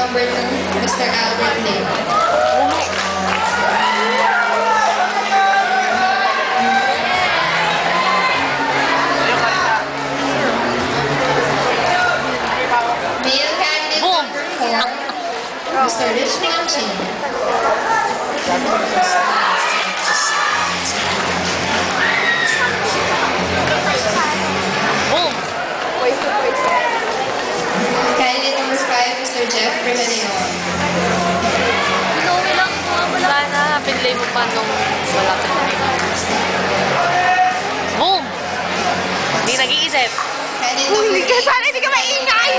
number 2, Mr. Albert Lim. Male candidate number 4, Mr. Rich Chin. Candidate number 5, Mr. Jeffrey Meneon. Inuwi lang po. Wala na. Pinlay mo pa nung malapit na ito. Boom! Hindi nag-iisip. Candidate number 8. Sana hindi ka maingay!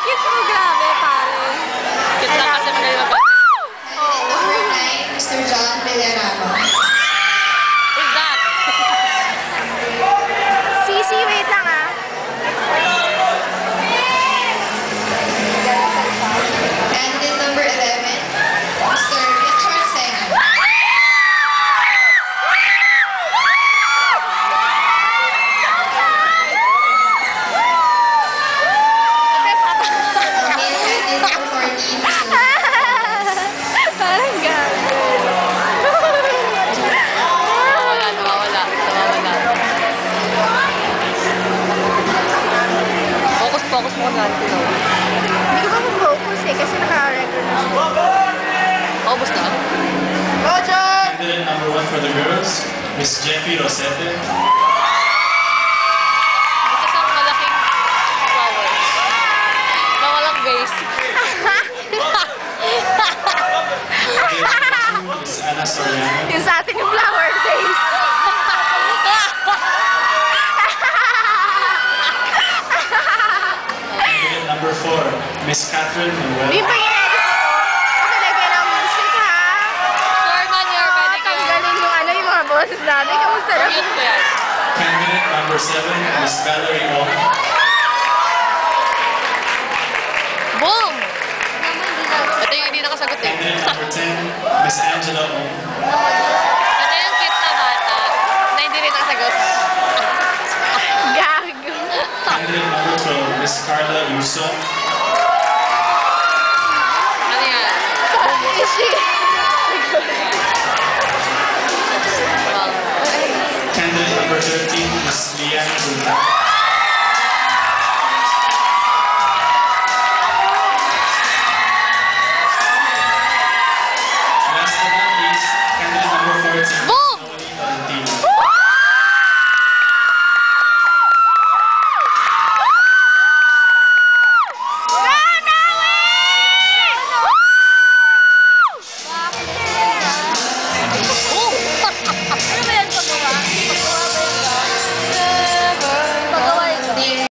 Cute mo, grabe, pare. Cute lang kasi magaling mag- Candidate number 9, Mr. John Villarama. Who's that? Sisi, wait lang ah. Candidate number 11, Mr. Richard Senga. Male candidate number 14, Mr. Parang gagawin. Nawawala. Focus mo na natin. Hindi ko pa mag-focus eh, kasi naka-record na siya. Paubos na? Candidate number 1 for the girls, Miss Jeffy Rosete. Isang malaking flowers. Na walang base. Candidate number 2, Miss Ana Soriano. Yung sa atin yung flower face. Candidate number 4, Miss Catherine Di Manuel. ba i-edit ko? Pakilagay ng music ha? Sure man, you're pwede ka. Tanggalin yung mga boses natin. Kamusta na? Cute ko yan. Candidate number 7, Miss Valerie Ong. Boom! Ito yung hindi nakasagot eh. Candidate number 10, Miss Angela Ong. Ito yung cute na bata na hindi rin nakasagot. Gago. Candidate number 12, Miss Carla Yuson. Ano yan? Ishi. Wow. Candidate number 13, Miss Liana Junta.